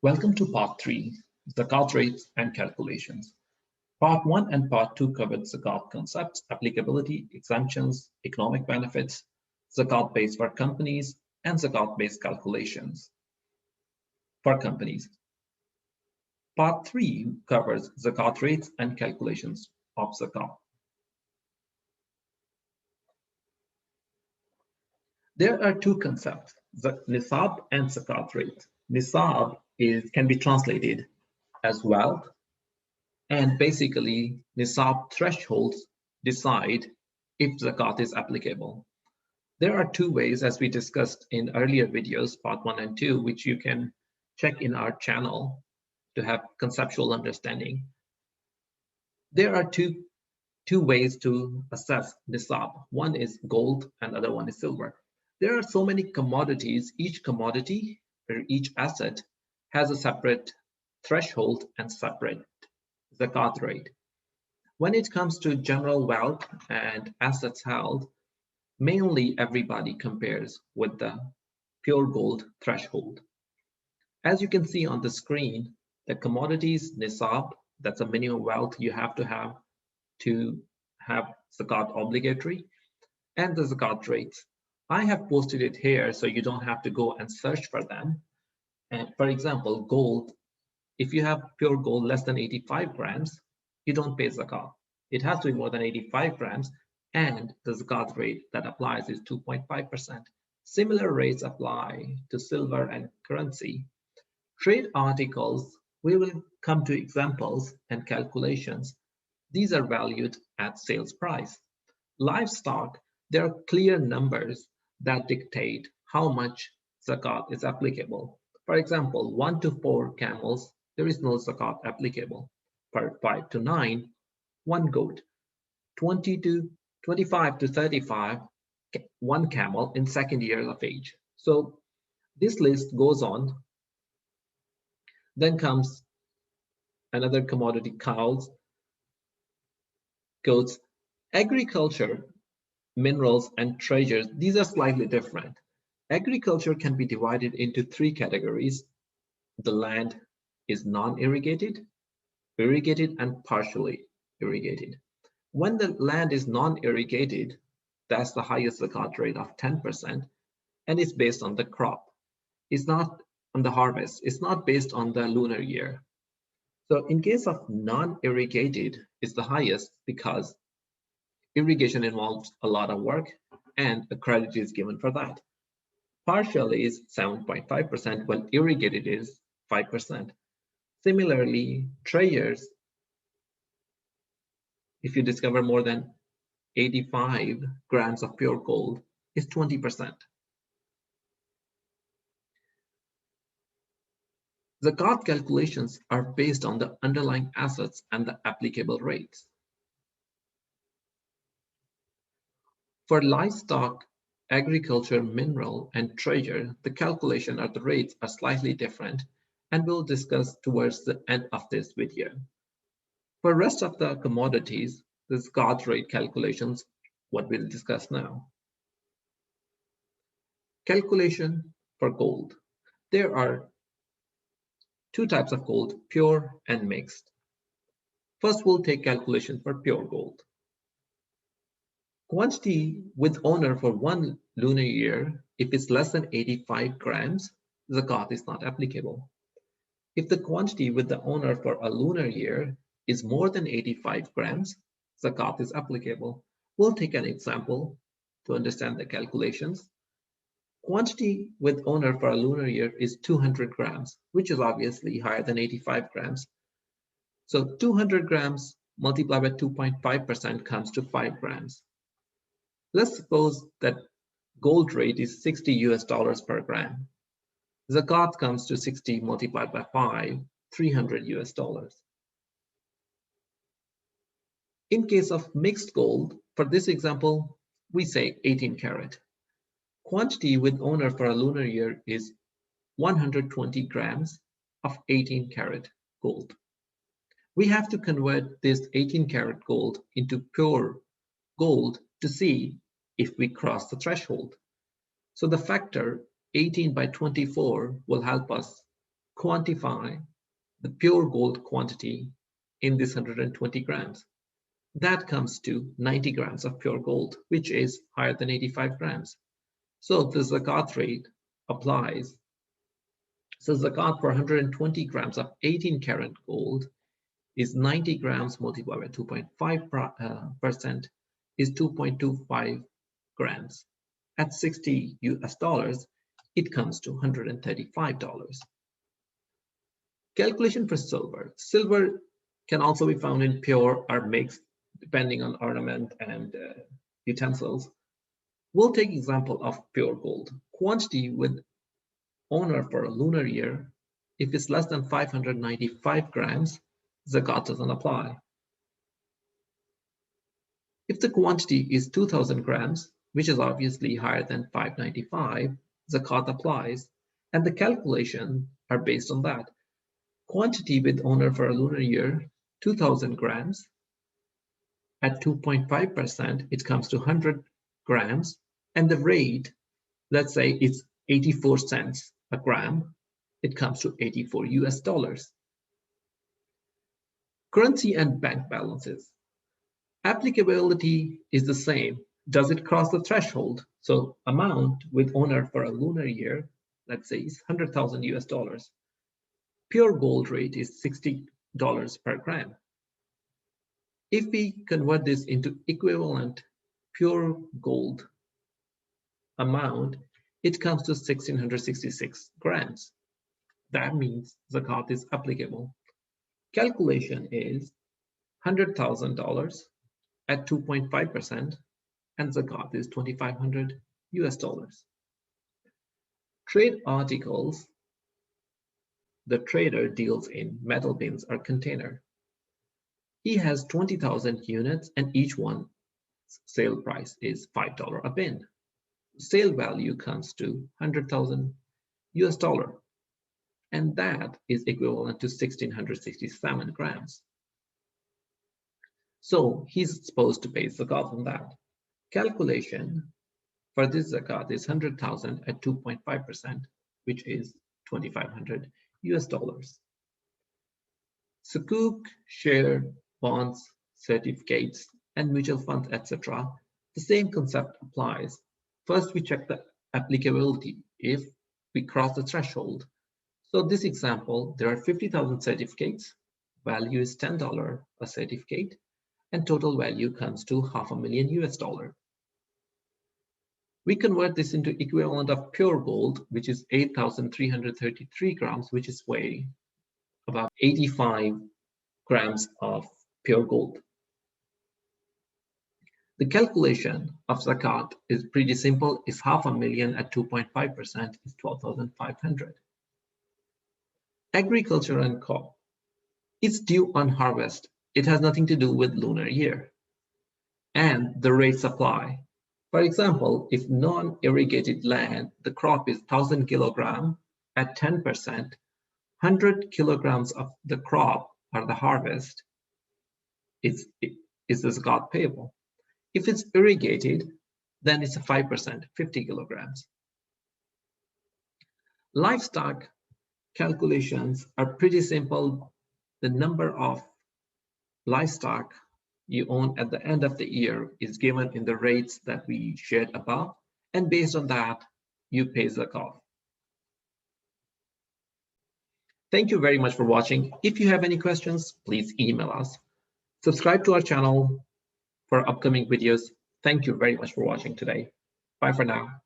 Welcome to Part 3, Zakat Rates and Calculations. Part 1 and Part 2 covered Zakat concepts, applicability, exemptions, economic benefits, Zakat base for companies, and Zakat based calculations for companies. Part 3 covers Zakat rates and calculations of Zakat. There are two concepts, Nisab and Zakat rate. Nisab can be translated as wealth, and basically Nisab thresholds decide if Zakat is applicable. There are two ways, as we discussed in earlier videos, part 1 and 2, which you can check in our channel to have conceptual understanding. There are two ways to assess Nisab. One is gold and the other one is silver. There are so many commodities. Each commodity or each asset has a separate threshold and separate Zakat rate. When it comes to general wealth and assets held, mainly everybody compares with the pure gold threshold. As you can see on the screen, the commodities Nisab, that's a minimum wealth you have to have Zakat obligatory, and the Zakat rates. I have posted it here so you don't have to go and search for them. And for example, gold, if you have pure gold less than 85 grams, you don't pay Zakat. It has to be more than 85 grams, and the Zakat rate that applies is 2.5%. Similar rates apply to silver and currency. Trade articles, we will come to examples and calculations. These are valued at sales price. Livestock, there are clear numbers that dictate how much Zakat is applicable. For example, 1 to 4 camels, there is no Zakat applicable. For 5 to 9, 1 goat. 25 to 35, 1 camel in second year of age. So this list goes on. Then comes another commodity, cows, goats. Agriculture, minerals, and treasures, these are slightly different. Agriculture can be divided into 3 categories. The land is non-irrigated, irrigated, and partially irrigated. When the land is non-irrigated, that's the highest Zakat rate of 10%, and it's based on the crop. It's not on the harvest. It's not based on the lunar year. So in case of non-irrigated, it's the highest because irrigation involves a lot of work and a credit is given for that. Partial is 7.5%, while irrigated is 5%. Similarly, treasures, if you discover more than 85 grams of pure gold, is 20%. Zakat calculations are based on the underlying assets and the applicable rates. For livestock, agriculture, mineral, and treasure, the calculation of the rates are slightly different, and we'll discuss towards the end of this video. For rest of the commodities, the Zakat rate calculations, what we'll discuss now. Calculation for gold. There are 2 types of gold, pure and mixed. First, we'll take calculation for pure gold. Quantity with owner for 1 lunar year, if it's less than 85 grams, Zakat is not applicable. If the quantity with the owner for a lunar year is more than 85 grams, Zakat is applicable. We'll take an example to understand the calculations. Quantity with owner for a lunar year is 200 grams, which is obviously higher than 85 grams. So 200 grams multiplied by 2.5% comes to 5 grams. Let's suppose that gold rate is $60 per gram. Zakat comes to 60 multiplied by 5, $300. In case of mixed gold, for this example, we say 18 karat. Quantity with owner for a lunar year is 120 grams of 18 karat gold. We have to convert this 18 karat gold into pure gold to see if we cross the threshold. So the factor 18 by 24 will help us quantify the pure gold quantity in this 120 grams. That comes to 90 grams of pure gold, which is higher than 85 grams. So the zakat rate applies. So zakat for 120 grams of 18 karat gold is 90 grams multiplied by 2.5% is 2.25 grams. At 60 US dollars, it comes to $135. Calculation for silver. Silver can also be found in pure or mixed, depending on ornament and utensils. We'll take example of pure gold. Quantity with owner for a lunar year, if it's less than 595 grams, zakat doesn't apply. If the quantity is 2000 grams, which is obviously higher than 595, zakat applies, and the calculations are based on that. Quantity with owner for a lunar year, 2000 grams. At 2.5%, it comes to 100 grams, and the rate, let's say it's 84 cents a gram, it comes to 84 US dollars. Currency and bank balances. Applicability is the same. Does it cross the threshold? So amount with owner for a lunar year, let's say is 100,000 US dollars. Pure gold rate is $60 per gram. If we convert this into equivalent pure gold amount, it comes to 1666 grams. That means zakat is applicable. Calculation is $100,000 at 2.5%, and zakat is 2,500 US dollars. Trade articles. The trader deals in metal bins or container. He has 20,000 units, and each one sale price is $5 a bin. Sale value comes to 100,000 US dollar, and that is equivalent to 1,667 grams. So he's supposed to pay zakat on that. Calculation for this zakat is 100,000 at 2.5%, which is 2,500 US dollars. Sukuk, share, bonds, certificates, and mutual funds, etc. The same concept applies. First, we check the applicability if we cross the threshold. So this example, there are 50,000 certificates, value is $10 a certificate, and total value comes to $500,000 US dollar. We convert this into equivalent of pure gold, which is 8,333 grams, which is weighing about 85 grams of pure gold. The calculation of zakat is pretty simple. It's $500,000 at 2.5% is 12,500. Agriculture and crop. It's due on harvest. It has nothing to do with lunar year. And the rates apply. For example, if non-irrigated land, the crop is 1,000 kilogram at 10%, 100 kilograms of the crop or the harvest is the zakat payable. If it's irrigated, then it's a 5%, 50 kilograms. Livestock calculations are pretty simple. The number of livestock you own at the end of the year is given in the rates that we shared above, and based on that, you pay zakat. Thank you very much for watching. If you have any questions, please email us. Subscribe to our channel for upcoming videos. Thank you very much for watching today. Bye for now.